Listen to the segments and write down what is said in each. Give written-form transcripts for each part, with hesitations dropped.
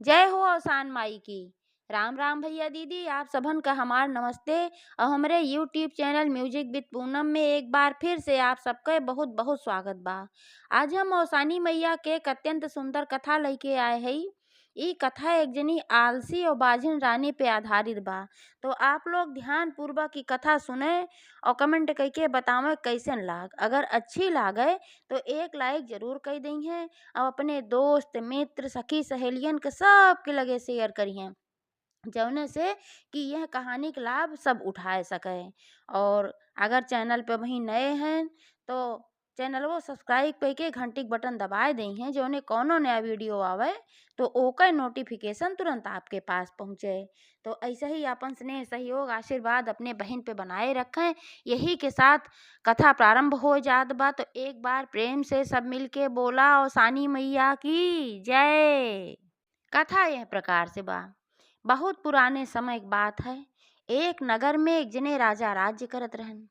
जय हो अवसान माई की। राम राम भैया दीदी, आप सबन का हमार नमस्ते। और हमारे YouTube channel music with Poonam में एक बार फिर से आप सबका बहुत बहुत स्वागत बा। आज हम अवसानी मैया के एक अत्यंत सुंदर कथा लेके आए हई। ई कथा एक जनी आलसी और बाजिन रानी पे आधारित बा। तो आप लोग ध्यान पूर्वक की कथा सुने और कमेंट करके बतावें कैसन लाग। अगर अच्छी लागे तो एक लाइक जरूर कर देंगे और अपने दोस्त मित्र सखी सहेलियन के सबके लगे शेयर करिए, जौने से कि यह कहानी का लाभ सब उठाए सके। और अगर चैनल पे वहीं नए हैं तो चैनल को सब्सक्राइब करके घंटी के बटन दबाए दें हैं, जौने कोनो नया वीडियो आवे तो ओकर नोटिफिकेशन तुरंत आपके पास पहुँचे। तो ऐसे ही अपन स्नेह सहयोग आशीर्वाद अपने बहन पे बनाए रखें। यही के साथ कथा प्रारंभ हो जात बा। तो एक बार प्रेम से सब मिलके बोला और सानी मैया की जय। कथा यह प्रकार से बा। बहुत पुराने समय की बात है। एक नगर में एक जने राजा राज्य करत रहन।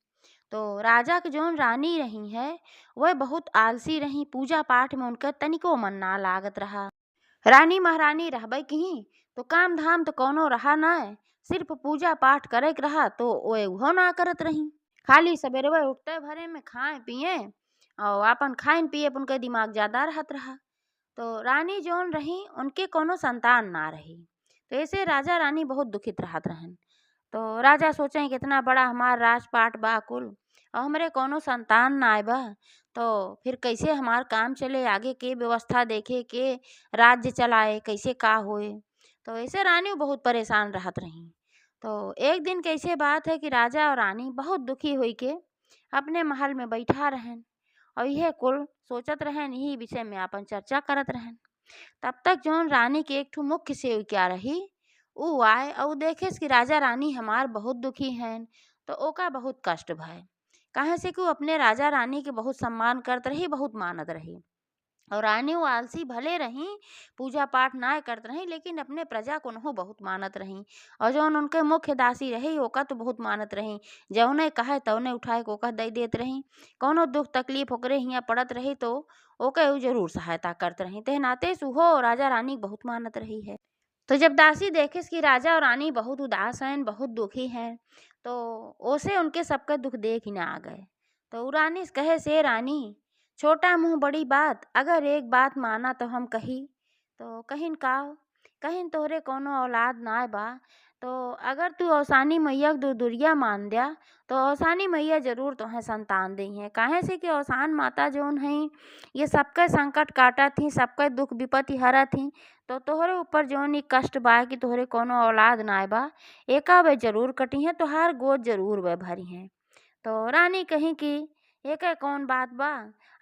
तो राजा के जौन रानी रही है वह बहुत आलसी रही। पूजा पाठ में उनका तनिको मन ना लागत रहा। रानी महारानी रहबे की तो काम धाम तो कोनो रहा ना, सिर्फ पूजा पाठ करे के रहा तो ओए उहो ना करत रही। खाली सवेरे उठते भरे में खाए पिए और अपन खाइन पिए पर उनका दिमाग ज्यादा रहत रहा। तो रानी जौन रही उनके कोनो संतान ना रही। तो ऐसे राजा रानी बहुत दुखित रहत रहन। तो राजा सोचे कितना बड़ा हमार राजपाट बा कुल और हमरे कोनो संतान ना आए बा, तो फिर कैसे हमार काम चले, आगे के व्यवस्था देखे के राज्य चलाए कैसे का होए। तो ऐसे रानी बहुत परेशान रहत रही। तो एक दिन कैसे बात है कि राजा और रानी बहुत दुखी हुई के अपने महल में बैठा रहन और यह कुल सोचत रहन, यही विषय में अपन चर्चा करत रहन। तब तक जौन रानी के एक ठो मुख्य सेविका रही ऊ आए और देखे कि राजा रानी हमार बहुत दुखी हैं। तो ओका बहुत कष्ट भय, काहे से कि वो अपने राजा रानी के बहुत सम्मान करत रही, बहुत मानत रही। और रानी वो आलसी भले रही, पूजा पाठ ना करत रही, लेकिन अपने प्रजा को नहो बहुत मानत रही। और जौन उनके मुख्य दासी रही ओका तो बहुत मानत रही। जौने कहे तौने उठाए के ओका दे देत रही। कोनो दुख तकलीफ ओकरे हियाँ पड़त रही तो ओके ऊ जरूर सहायता करत रही। ते नाते सुहो राजा रानी बहुत मानत रही है। तो जब दासी देखे कि राजा और रानी बहुत उदास हैं, बहुत दुखी हैं, तो ओसे उनके सबका दुख देख ही ना आ गए। तो ऊ रानी से कहे से रानी, छोटा मुंह बड़ी बात, अगर एक बात माना तो हम कही। तो कहिन का, कहिन तोहरे कोनो औलाद ना बा, तो अगर तू औसानी मैया के दुदुरिया मान दिया तो औसानी मैया जरूर तुम्हें संतान दी है। काहे से कि औसान माता जौन है ये सबके संकट काटा थी, सबके दुख विपत्ति हरा थी। तो तोहरे ऊपर जौन ई कष्ट बा कि तोहरे कोनो औलाद ना बा, एका वे जरूर कटी है, तोहार गोद जरूर वे भरी है। तो रानी कही कि एके कौन बात बा,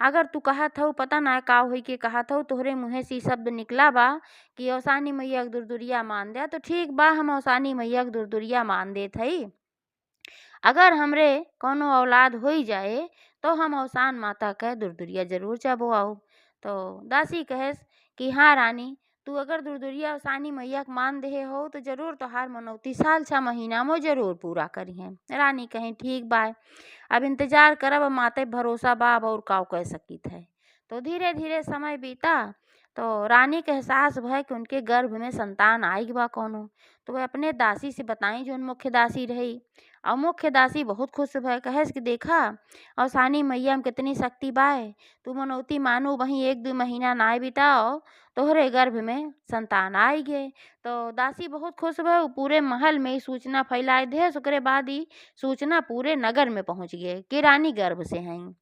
अगर तू कहत हऊ पता ना का होई के कहत हऊ, तोहरे मुँहे से ई शब्द निकला बा कि औसानी मैया के दुरदुरिया मान दिया, तो ठीक बा हम औसानी मैया के दुरदुरिया मान देत हई। अगर हमरे कोनो औलाद होई जाए तो हम औसान माता के दुरदुरिया जरूर चबवाऊ। तो दासी कहेस कि हाँ रानी, तू अगर दुरदुरिया औसानी मैया के मान देहे हो तो जरूर तोहार मनौती साल 6 महीना में जरूर पूरा करिहे। रानी कहीं ठीक बा, अब इंतजार करब, अब माते भरोसा बा, अब और काऊ कह सकीत है। तो धीरे धीरे समय बीता तो रानी के एहसास भय कि उनके गर्भ में संतान आई बा कोनो। तो वह अपने दासी से बताई जो मुख्य दासी रही। और मुख्य दासी बहुत खुश भय, कहेस कि देखा औसानी मैया में कितनी शक्ति बाए, तू मनौती मानू वहीं 1-2 महीना ना बिताओ तोहरे गर्भ में संतान आई गे। तो दासी बहुत खुश भय, पूरे महल में ई सूचना फैलाए दे। ओकरे बाद ई सूचना पूरे नगर में पहुंच गए कि रानी गर्भ से हैं।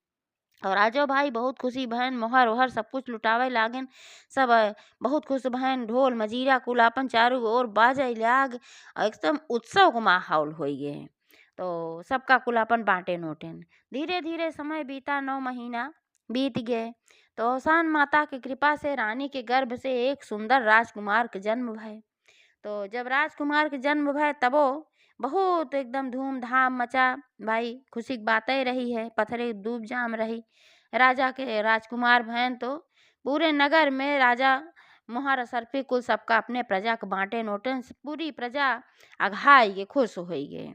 और आजो भाई बहुत खुशी बहन, मोहर ओहर सब कुछ लुटावे लागन। सब बहुत खुश बहन, ढोल मजीरा कुल आपन चारों ओर बाजे लाग, एकदम उत्सव का माहौल हो गए। तो सबका कुल अपन बांटे नोटेन। धीरे धीरे समय बीता, 9 महीना बीत गए। तो औसान माता की कृपा से रानी के गर्भ से एक सुंदर राजकुमार के जन्म भय। तो जब राजकुमार के जन्म भय तबो बहुत एकदम धूमधाम मचा भाई, खुशी की बातें रही है, पथरे डूब जाम रही। राजा के राजकुमार भयन तो पूरे नगर में राजा मुहर सरफी कुल सबका अपने प्रजा के बांटे नोटन, पूरी प्रजा अघाई के खुश हो गए।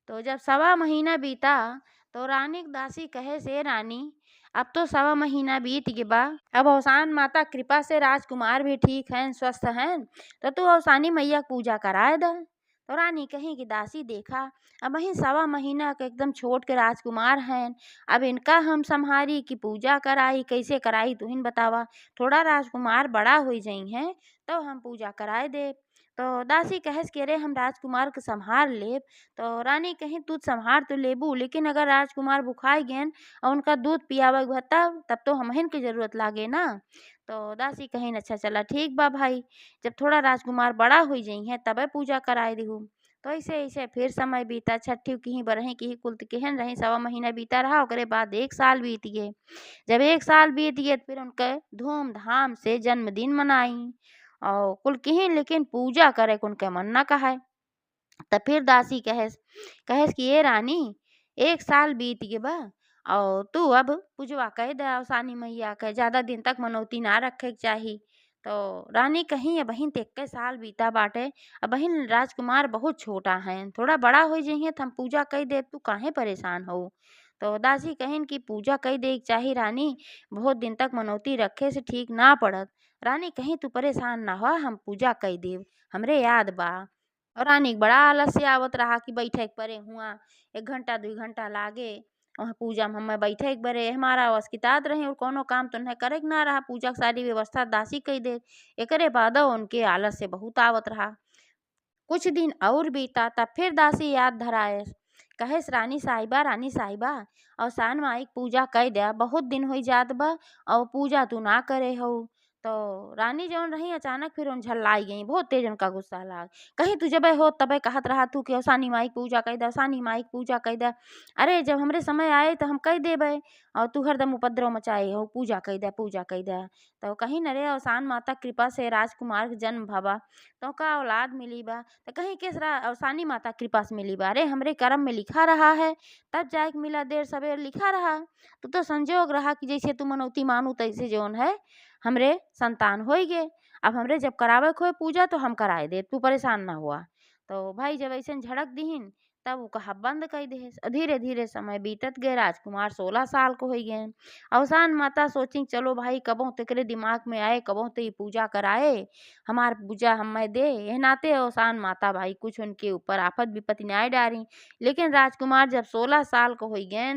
तो जब 1.25 महीना बीता तो रानी के दासी कहे से रानी, अब तो सवा महीना बीत गया बा। अब अवसान माता कृपा से राजकुमार भी ठीक हैं, स्वस्थ हैं। तो तू अवसानी मैया की पूजा कराए द। तो रानी कहीं कि दासी देखा, अब वही सवा महीना के एकदम छोट के राजकुमार हैं। अब इनका हम संहारी की पूजा कराई, कैसे कराई तू हिन बतावा। थोड़ा राजकुमार बड़ा हो जाई हैं तो हम पूजा कराए दे। तो दासी कहेस कि अरे हम राजकुमार के संहार लेब। तो रानी कहीं तू संहार तो लेबू, लेकिन अगर राजकुमार भुखाई गए और उनका दूध पियावे के बा तब तो हमहिन के जरूरत लागे ना। तो दासी कहिन अच्छा चला ठीक बा भाई, जब थोड़ा राजकुमार बड़ा हो जाई है तबे पूजा कराए दिहू। तो ऐसे ऐसे फिर समय बीता, छठी की बरही की कुल केहन रही, सवा महीना बीता रहा, ओकरे बाद 1 साल बीत गए। जब 1 साल बीत गए तो फिर उनके धूमधाम से जन्मदिन मनाई और कुल किहिन, लेकिन पूजा करे के उनके मन न कहे। तब फिर दासी कहेस कहेस कि ये रानी 1 साल बीत गए बा और तू अब पूजवा कह दे अवसानी मैया के, ज्यादा दिन तक मनौती ना रखे के चाही। तो रानी कहीं अब बहिन 21 साल बीता बाटे। अब बहिन राजकुमार बहुत छोटा है, थोड़ा बड़ा हो जाइए तो हम पूजा कह दे, तू काहे परेशान हो। तो दासी कहिन कि पूजा कह दे के चाही रानी, बहुत दिन तक मनौती रखे से ठीक ना पड़त। रानी कहीं तू परेशान ना हो, हम पूजा कह देव, हमरे याद बा। और रानी के बड़ा आलस से आवत रहा कि बैठे के परे हुआ 1 घंटा 2 घंटा लागे वहाँ पूजा में हमें बैठे के बरे हमारा अस्किताद रहे और कोनो काम तो नहीं करे के ना रहा, पूजा के सारी व्यवस्था दासी कई दे। एकरे बाद उनके आलस से बहुत आवत रहा। कुछ दिन और बीता तब फिर दासी याद धराए, कहेस रानी साहिबा अवसान माई के पूजा कह दे, बहुत दिन हो जात बा और पूजा तू ना करे हो। तो रानी जौन रही अचानक फिर उन झल्लाई गई, बहुत तेज उनका गुस्सा लाग। कहीं तू जबे हो तबे कहत रहा तू कि अवसानी माई के पूजा कह दे, अवसानी माई के पूजा कह दे। अरे जब हमरे समय आए तो हम कह देबे और तू हरदम उपद्रव मचाए हो, पूजा कह दे पूजा कह दे। तो कहीं न रे अवसान माता कृपा से राजकुमार के जन्म भवा, तो का औलाद मिली बा। तो कहीं केसरा अवसानी माता कृपा से मिली बा, अरे हमरे कर्म में लिखा रहा है तब जाके मिला, देर सवेर लिखा रहा। तो संजोग रहा कि जैसे तू मनौती मानू तैसे जौन है हमरे संतान हो गए। अब हमरे जब करावे को है पूजा तो हम कराए दे, तू परेशान ना हुआ। तो भाई जब ऐसे झड़क दीहिन तब वो कहा बंद कर दे। धीरे धीरे समय बीतत गए, राजकुमार 16 साल को हो गए। अवसान माता सोची चलो भाई कबो तेकरे दिमाग में आए, कबो तो ये पूजा कराए, हमार पूजा हमें दे। यह नाते अवसान माता भाई कुछ उनके ऊपर आफत विपत्ति न आए डारी। लेकिन राजकुमार जब 16 साल को हो गए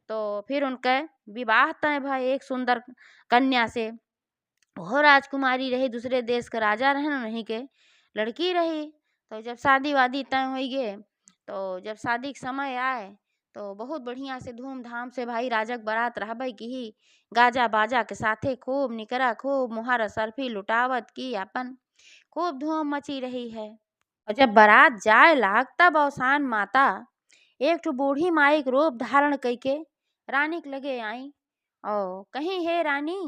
तो फिर उनका विवाह तय भाई एक सुंदर कन्या से। वो राजकुमारी रही, दूसरे देश का राजा रहे ना, वहीं के लड़की रही। तो जब शादी वादी तय हो गए तो जब शादी के समय आए तो बहुत बढ़िया से धूमधाम से भाई राजक बारात रहबे की ही, गाजा बाजा के साथे खूब निकरा, खूब मुहार सरफी लुटावत की अपन खूब धूम मची रही है। और जब बारात जाए लाग तब अवसान माता एक ठो बूढ़ी माई के रूप धारण करके रानी के लगे आई और कहीं हे रानी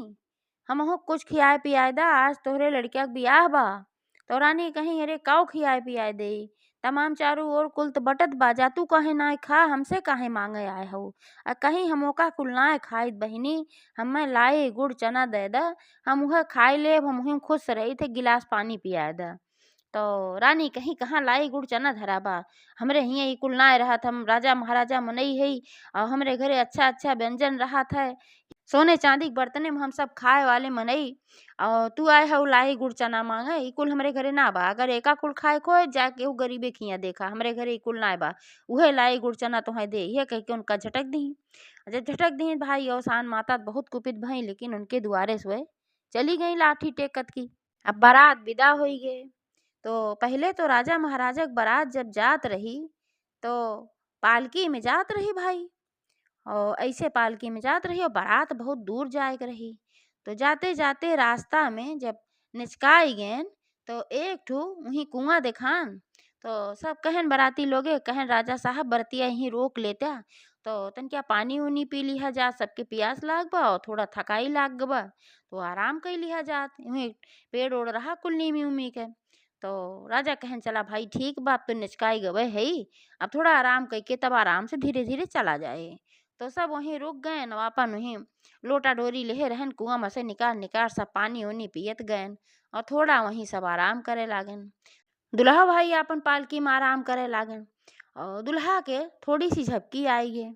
हमहू कुछ खियाए पियाए दा, आज तोहरे लड़किया के बियाह बा। तो रानी कहीं अरे काऊ खियाए पियाए दे, तमाम चारों ओर कुल तो बटत बा, जा तू काहे ना खा, हमसे काहे मांगे आए हो। कहीं हमोका कुल ना खाइत बहिनी, हमें लाई गुड़ चना दे दा, हम उहे खाए लेब, हम खुश रही थे, गिलास पानी पियाए दा। तो रानी कहीं कहाँ लाई गुड़ चना धरा बा, हमरे हियाँ ई कुल नाय रहत, हम राजा महाराजा मनई है और हमरे घरे अच्छा अच्छा व्यंजन रहत है, सोने चांदी के बर्तने में हम सब खाए वाले मनई और तू आए हो लाई गुड़ चना मांगे, ई कुल हमरे घरे ना बा। अगर एका कुल खाए को जाके ऊ गरीबे खिया देखा, हमरे घरे ई कुल नाय बा, उहे लाई गुड़ चना तोहे दे, ये कह के उनका झटक दी। जब झटक दी भाई अवसान माता बहुत कुपित भई, लेकिन उनके दुआरे से चली गई लाठी टेकत की। अब बारात विदा हो गए। तो पहले तो राजा महाराजा की बारात जब जात रही तो पालकी में जात रही भाई, और ऐसे पालकी में जात रही और बारात बहुत दूर जाए के रही। तो जाते जाते रास्ता में जब निचकाई गए तो एक ठो वहीं कुआं देखान। तो सब कहन बाराती लोगे कहन राजा साहब बरतिया यहीं रोक लेता, तो तनकिया पानी उनी पी लिहा जा, सबके प्यास लाग बा और थोड़ा थकाई लाग बा, तो आराम कर लिहा जात, वहीं पेड़ ओड़ रहा कुल नीमी उमी के। तो राजा कहन चला भाई ठीक बा, अब तो निचकाई गवे है ही, अब थोड़ा आराम करके तब आराम से धीरे धीरे चला जाए। तो सब वहीं रुक गए न, अपन वहीं लोटा डोरी लेहे रहन, कुआं में से निकाल निकाल सब पानी उनी पियत गए और थोड़ा वहीं सब आराम करे लागन। दुल्हा भाई अपन पालकी में आराम करे लागन और दुल्हा के थोड़ी सी झपकी आई है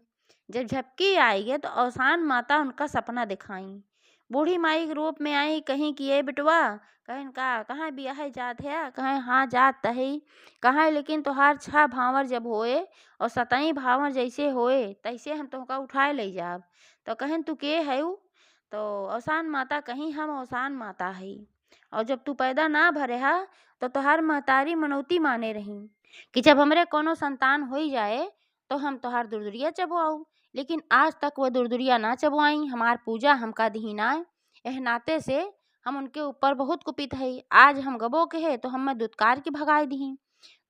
जब झपकी आई तो औसान माता उनका सपना दिखाई। बूढ़ी माई के रूप में आई, कहीं कि ये बिटवा, कहन का कहाँ बियाहे जात है, कहें हाँ जात तही, कहाँ लेकिन तोहार 6 भांवर जब होए और 27 भांवर जैसे होए तैसे हम तुमका उठाए ले जाब। तो कहन तू के है? तो औसान माता कहीं हम औसान माता हई, और जब तू पैदा ना भरे हा तो तोहार महतारी मनौती माने रही कि जब हमरे कोनो संतान हो जाए तो हम तोहार दुर्दुरिया चबवाऊ। लेकिन आज तक वह दुर्दुरिया ना चबवाई, हमार पूजा हमका दीनाए। एह नाते से हम उनके ऊपर बहुत कुपित हई। आज हम गबो के है तो हमें दुत्कार के भगाए दी।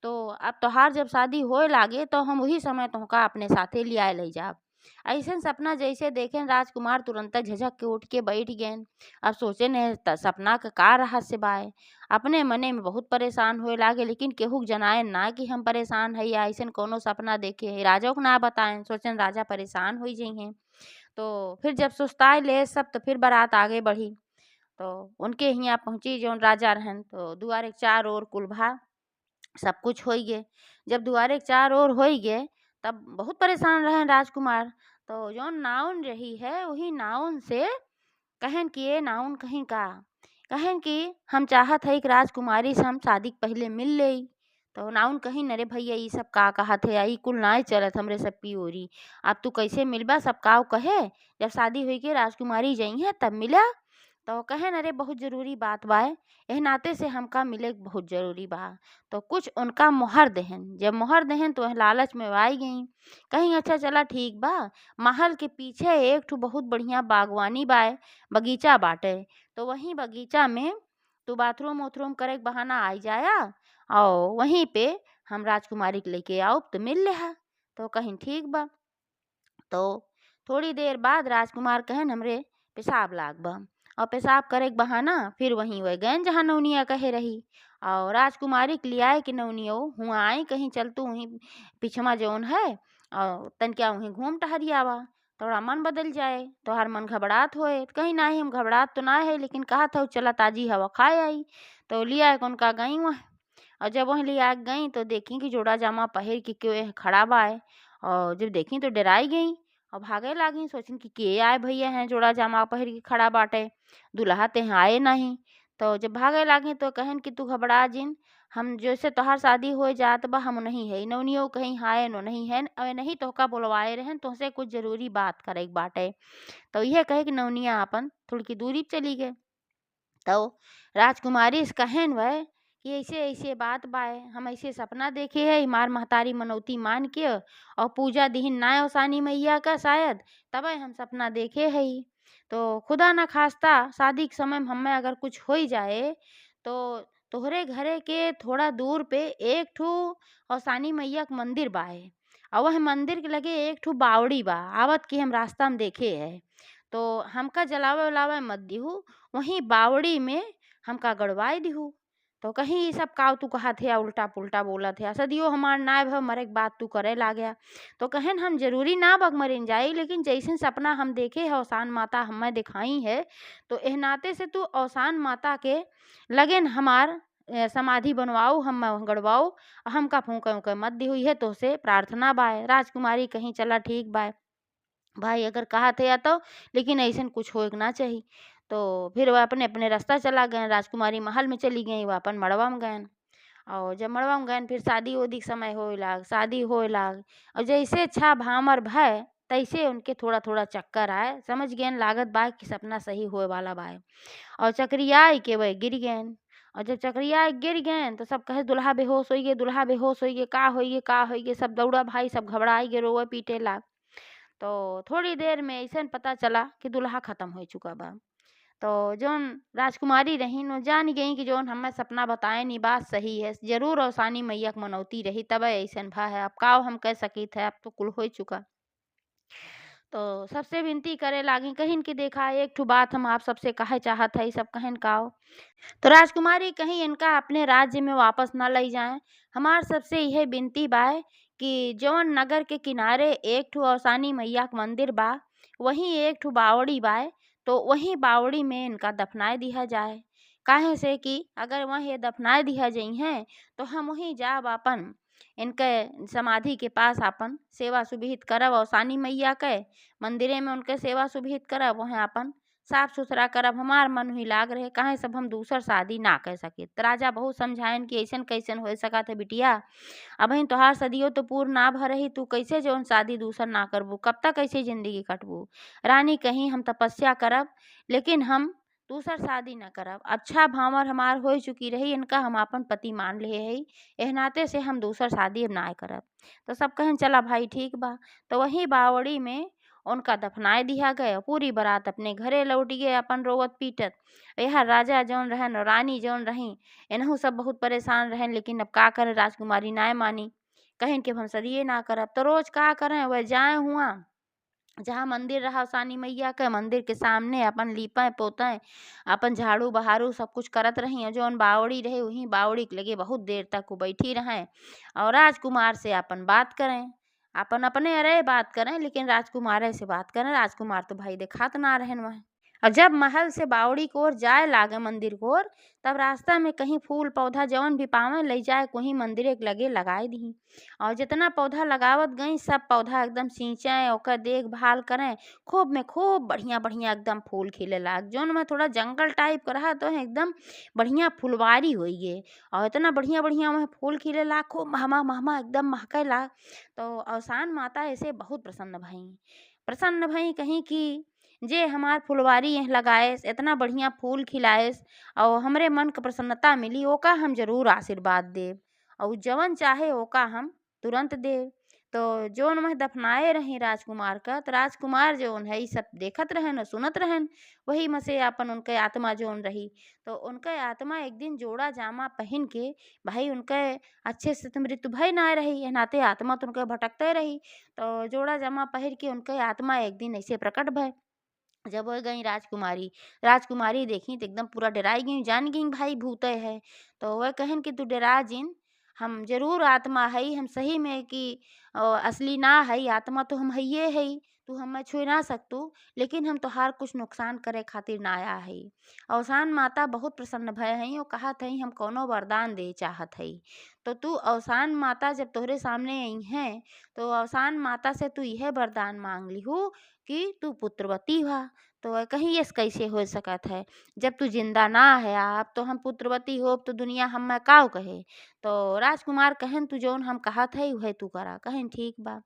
तो अब तोहार जब शादी होए लागे तो हम वही समय तुमका अपने साथे लियाए ले जाब। ऐसन सपना जैसे देखें राजकुमार तुरंत झझक के उठ के बैठ गए। अब सोचे ने सपना का रहस्य बाय। अपने मने में बहुत परेशान होए लागे, लेकिन केहू के जनाए ना कि हम परेशान है या ऐसन कोनो सपना देखे है। राजा को ना बताएं, सोचन राजा परेशान हो जाइए। तो फिर जब सुस्ताए ले सब तो फिर बारात आगे बढ़ी। तो उनके यहाँ पहुंची जो राजा रहन, तो दुआरे के चार ओर कुलभा सब कुछ हो गए। जब दुआरे के चार ओर हो गए तब बहुत परेशान रहे राजकुमार। तो जो नाउन रही है वही नाउन से कहन कि ये नाउन कहीं का, कहन कि हम चाहत है कि राजकुमारी से हम शादी के पहले मिल ले। तो नाउन कहीं नरे भैया ये सब का कहत है, आई कुल ना चलत हमरे सब पियोरी। अब तू कैसे मिलबा, सब काव कहे जब शादी हुई के राजकुमारी जई है तब मिला। तो कहे अरे बहुत जरूरी बात बा, एह नाते से हमका मिले के बहुत जरूरी बा। तो कुछ उनका मोहर देहन, जब मोहर देहन तो वह लालच में आई गई। कहीं अच्छा चला ठीक बा। महल के पीछे एक ठो बहुत बढ़िया बागवानी बाय, बगीचा बाटे। तो वहीं बगीचा में तू बाथरूम उथरूम करे के बहाना आई जाया, और वहीं पे हम राजकुमारी के लेके आओ तो मिल ले हा। तो कहीं ठीक बा। तो थोड़ी देर बाद राजकुमार कहन हमरे पेशाब लाग बा, और पेशाब करे के बहाना फिर वहीं वह गए जहाँ नौनिया कहे रही। और राजकुमारी के लिए आए कि नौनियो हुआ आई, कहीं चल तू वहीं पिछवा जौन है और तन क्या वहीं घूम टहरियावा, थोड़ा मन बदल जाए। तो हर मन घबरात होए, तो कहीं ना ही हम घबरात तो ना है, लेकिन कहा था चला ताजी हवा खाए आई। तो लिया उनका गई वह, और जब वहीं लिया गई तो देखी कि जोड़ा जामा पहन के क्यों खड़ा बाए। और जब देखी तो डराई गई और भागे लागी, सोचन कि के आए भैया हैं जोड़ा जामा पहन के खड़ा बाटे, दुल्हा ते आए नहीं। तो जब भागे लागी तो कहन कि तू घबरा जिन, हम जैसे तोहार शादी हो जात बा हम नहीं है नौनियो कहीं हाय नो नहीं है, अवे नहीं तो का बुलवाए रहन तुमसे कुछ जरूरी बात करे बाटे। तो यह कहे कि नौनिया अपन थोड़ी की दूरी चली गए। तो राजकुमारी इस कहन वह कि ऐसे ऐसे बात बाय, हम ऐसे सपना देखे है मार महतारी मनौती मान के और पूजा दिहिन ना औसानी मैया का शायद, तब हम सपना देखे है। तो खुदा न खास्ता शादी के समय में हमें अगर कुछ हो ही जाए तो तोहरे घरे के थोड़ा दूर पे एक ठू औसानी मैया का मंदिर बाए, और वह मंदिर के लगे एक ठू बावड़ी बा, आवत की हम रास्ता में देखे है। तो हमका जलावे उलावे मत दिहू, वहीं बावड़ी में हमका गड़वाई दिहू। तो कहीं ये सब काव तू कहा थे उल्टा पुल्टा बोला थे, सदियो हमार ना भव मरे के बात तू करे ला गया। तो कहन हम जरूरी ना बग मरिन जाई, लेकिन जैसे सपना हम देखे है औसान माता हमें दिखाई है, तो एह नाते से तू औसान माता के लगे न हमार समाधि बनवाऊ, हम गड़वाऊ, हमका फूंक उके मत दिहू, यह तो से प्रार्थना बाय। राजकुमारी कहीं चला ठीक बाय भाई, अगर कहा थे या तो, लेकिन ऐसा कुछ हो ना चाहिए। तो फिर वह अपने अपने रास्ता चला गए। राजकुमारी महल में चली गई, वह अपन मड़वा में गए। और जब मड़वा में गए फिर शादी उदी के समय होए लाग, शादी होए लाग, और जैसे छा भामर भय तैसे उनके थोड़ा थोड़ा चक्कर आए, समझ गए लागत बा कि सपना सही होए वाला बा। और चक्रियाई के वह गिर गए। और जब चक्रियाई गिर गए तो सब कहे दुल्हा बेहोश हो गए, दुल्हा बेहोश हो गए, का हो गए का हो गए, सब दौड़ा भाई, सब घबराई गए, रोए पीटे लाग। तो थोड़ी देर में ऐसा पता चला कि दुल्हा खत्म हो चुका बा। तो जोन राजकुमारी रही नो जान गई कि जोन हमें सपना बताए नी बात सही है, जरूर औसानी मैया के मनौती रही तब ऐसा भा है। अब काव हम कह सकी थे, अब तो कुल हो चुका। तो सबसे विनती करे लागी कहिन कि देखा एक ठो बात हम आप सबसे कहे चाहत है, सब कहन काव। तो राजकुमारी कहीं इनका अपने राज्य में वापस न ले जाएं, हमार सबसे यह विनती बाय कि जौन नगर के किनारे एक ठो औसानी मैया का मंदिर बा, वहीं एक ठो बावड़ी बाय, तो वहीं बावड़ी में इनका दफनाए दिया जाए। काहे से कि अगर वहीं दफनाए दिया जाई हैं तो हम वहीं जाब अपन इनके समाधि के पास अपन सेवा सुविहित करब अवसानी मैया के मंदिरे में उनके सेवा सुविहित करब, वहाँ अपन साफ सुथरा करब। हमार मन ही लाग रहे काहे सब हम दूसर शादी ना कर सके। तो राजा बहुत समझाइन कि ऐसन कैसन हो सकत है बिटिया, अब ही तोहार सदियों तो पूर्ण ना भरही, तू कैसे जौन शादी दूसर ना करबू, कब तक कैसे जिंदगी कटबू। रानी कहीं हम तपस्या करब लेकिन हम दूसर शादी न करब। अच्छा भावर हमार हो चुकी रही, इनका हम अपन पति मान ले है, एह नाते से हम दूसर शादी अब ना करब। तो सब कहन चला भाई ठीक बा। तो वही बावड़ी में उनका दफनाए दिया गया। पूरी बारात अपने घरे लौट गए अपन रोवत पीटत। यह राजा जौन रहन और रानी जौन रही इनहू सब बहुत परेशान रहन, लेकिन अब का करे राजकुमारी नाय मानी, कहें कि हम सदिये ना करब। तो रोज का करें वह जाए हुआ जहाँ मंदिर रहा सानी मैया के मंदिर के सामने अपन लीपे पोते अपन झाड़ू बहारू सब कुछ करत रही। जौन बावड़ी रहे वहीं बावड़ी के लगे बहुत देर तक वो बैठी रहें और राजकुमार से अपन बात करें, अपन अपने अरे बात करें लेकिन राजकुमार से बात करें। राजकुमार तो भाई देखात ना रहन वह। और जब महल से बावड़ी को ओर जाए लागे मंदिर को ओर, तब रास्ता में कहीं फूल पौधा जौन भी पावे ले जाए वहीं मंदिर के लगे लगाए दी। और जितना पौधा लगावत गई सब पौधा एकदम सींचे ओकर देखभाल करें, खूब में खूब बढ़िया बढ़िया एकदम फूल खिले लाग। जौन में थोड़ा जंगल टाइप का रहा तो एकदम बढ़िया फुलवारी हुई है और इतना बढ़िया बढ़िया वह फूल खिले लाग, खूब महमा महमा एकदम महके लाग। तो अवसान माता ऐसे बहुत प्रसन्न भई कहीं कि जे हमार फुलवारी यह लगाएस इतना बढ़िया फूल खिलाएस और हमरे मन के प्रसन्नता मिली, ओका हम जरूर आशीर्वाद देव और जवन चाहे ओका हम तुरंत देव। तो जौन वह दफनाए रही राजकुमार का, तो राजकुमार जौन है सब देखत रहन और सुनत रहन। वही में से अपन उनके आत्मा जौन रही, तो उनके आत्मा एक दिन जोड़ा जामा पहन के भाई उनके अच्छे से तो मृत्यु भय ना रही है नाते आत्मा तो उनके भटकते रही। तो जोड़ा जामा पहन के उनके आत्मा एक दिन ऐसे प्रकट भय। जब वो गई राजकुमारी, राजकुमारी देखी तो एकदम पूरा डराई गई, जान गई भाई भूत है। तो वह कहन कि तू डरा जिन, हम जरूर आत्मा है, हम सही में कि असली ना है आत्मा तो हम हइये है, तू हमें छू ना सकतू, लेकिन हम तोहार कुछ नुकसान करे खातिर ना आया है। अवसान माता बहुत प्रसन्न भय है और कहा थी हम कोनो वरदान दे चाहत है। तो तू अवसान माता जब तोहरे सामने आई हैं, तो अवसान माता से तू यह वरदान मांग ली हो कि तू पुत्रवती हुआ। तो वह कहीं ये कैसे हो सकत है, जब तू जिंदा ना है अब तो हम पुत्रवती हो तो दुनिया हम काव कहे। तो राजकुमार कहन तू जौन हम कहा था वह तू करा, कहन ठीक बा।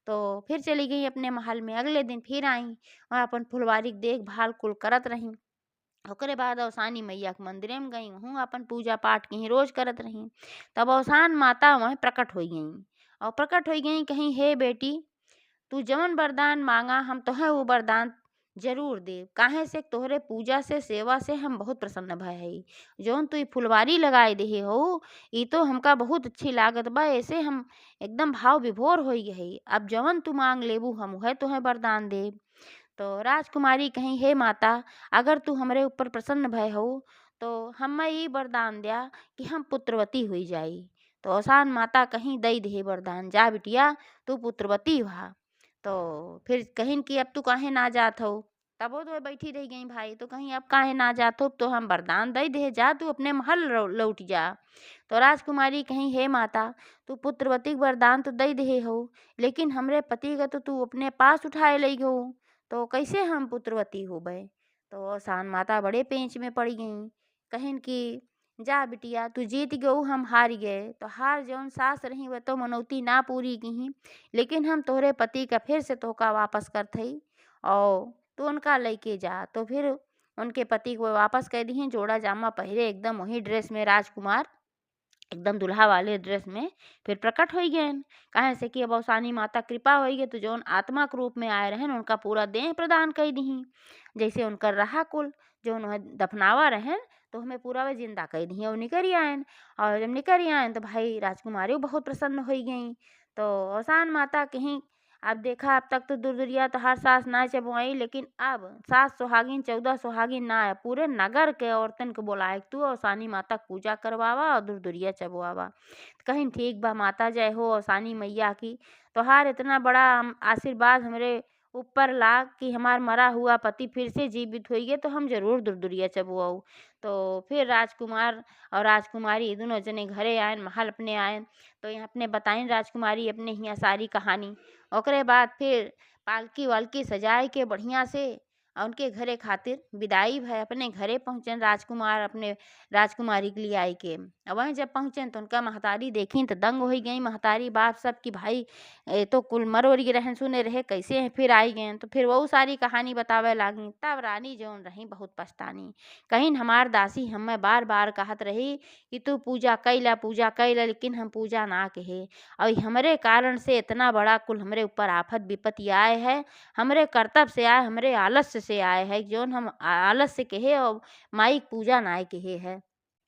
तो फिर चली गई अपने महल में। अगले दिन फिर आई और अपन फुलवारी के देखभाल कुल करत रही। ओकरे बाद अवसानी मैया के मंदिरे में गई, वहूँ अपन पूजा पाठ कहीं रोज करत रही। तब अवसान माता वह प्रकट हो गई और प्रकट हो गई कहीं हे बेटी, तू जवन वरदान मांगा हम तोहे वो वरदान जरूर देव। काहे से तोहरे पूजा से सेवा से हम बहुत प्रसन्न भय हई। जौन तू ई फुलवारी लगाए दे हो ई तो हमका बहुत अच्छी लागत बा, ऐसे हम एकदम भाव विभोर हो गई। अब जवन तू मांग लेबू हम वह तोहे वरदान देव। तो राजकुमारी कहीं हे माता, अगर तू हमरे ऊपर प्रसन्न भय हो तो हमें ये वरदान दिया कि हम पुत्रवती हुई जाई। तो अवसान माता कहीं दई दे वरदान, जा बिटिया तू पुत्रवती हुआ। तो फिर कहीं कि अब तू काहे ना जात हो, तब वो तो बैठी रह गई भाई। तो कहीं अब काहे ना जात हो, तो हम वरदान दई दे जा तू अपने महल लौट जा। तो राजकुमारी कहीं हे माता, तू पुत्रवती के वरदान तो दई दे हो, लेकिन हमरे पति का तो तू अपने पास उठाए लई हो, तो कैसे हम पुत्रवती हो गए। तो अवसान माता बड़े पेंच में पड़ गई, कहिन कि जा बिटिया तू जीत गऊ हम हार गए। तो हार जौन सास रही वह तो मनौती ना पूरी की, लेकिन हम तोहरे पति का फिर से तोहका वापस करथई और तू उनका लेके जा। तो फिर उनके पति को वापस कर दी, जोड़ा जामा पहरे एकदम वही ड्रेस में राजकुमार एकदम दुल्हा वाले ड्रेस में फिर प्रकट हो गए। काहे से कि अब अवसानी माता कृपा हो गई, तो जौन आत्मा के रूप में आए रहन उनका पूरा देह प्रदान कर दी। जैसे उनकर रहा कुल जौन वह दफनावा रहन तो हमें पूरा वे जिंदा कर दी और निकल आयन। और जब निकल आयन तो भाई राजकुमारी बहुत प्रसन्न हो गई। तो अवसान माता कहीं अब देखा अब तक तो दुर्दुरिया तो हर सास ना चबुआई, लेकिन अब सास सुहागिन 14 सुहागिन ना है, पूरे नगर के औरतन को बोलाए तू अवसानी माता के पूजा करवावा और दुर्दुरिया चबुआवा। कहीं ठीक बा माता जय हो अवसानी मैया की, तोहार इतना बड़ा आशीर्वाद हमरे ऊपर लाग कि हमार मरा हुआ पति फिर से जीवित होइगे तो हम जरूर दुरदुरिया चबुआऊ। तो फिर राजकुमार और राजकुमारी दोनों जने घरे आयन, महल अपने आयन। तो यहाँ अपने बताइन राजकुमारी अपने हियाँ सारी कहानी। ओकरे बाद फिर पालकी वालकी सजाए के बढ़िया से और उनके घरे खातिर विदाई भय अपने घरे पहुँचन राजकुमार अपने राजकुमारी के लिए आई के। अब वहीं जब पहुँचन तो उनका महतारी देखी तो दंग हो गई महतारी बाप सब कि भाई ये तो कुल मरोरी रहन सुने रहे कैसे हैं फिर आई गए। तो फिर वो सारी कहानी बतावे लागी। तब रानी जौन रही बहुत पछतानी, कहीं हमार दासी हमें बार बार कहत रही कि तू पूजा कैला लेकिन हम पूजा ना कहे। और हमरे कारण से इतना बड़ा कुल हमरे ऊपर आफत विपत्ति आए है, हमरे कर्तव्य से आए, हमरे आलस्य से आए है जौन हम आलस्य कहे और माई पूजा ना कहे है।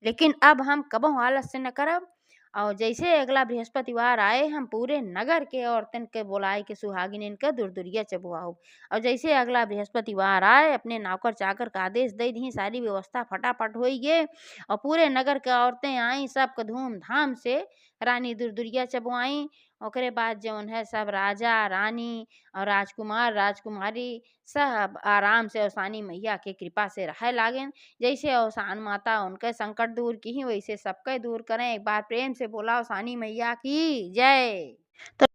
लेकिन अब हम कबहू आलस्य न करब। और जैसे अगला बृहस्पतिवार आए हम पूरे नगर के औरतन के बुलाए के सुहागिन के दुरदुरिया चबुआओ। और जैसे अगला बृहस्पतिवार आए अपने नौकर चाकर का आदेश दे दी, सारी व्यवस्था फटाफट हो गए और पूरे नगर के औरतें आई, सबको धूमधाम से रानी दुरदुरिया चबुआई। ओकरे बाद जौन है सब राजा रानी और राजकुमार राजकुमारी सब आराम से औसानी मैया के कृपा से रहे लागेन। जैसे औसान माता उनके संकट दूर की ही वैसे सबके दूर करें। एक बार प्रेम से बोला औसानी मैया की जय। तो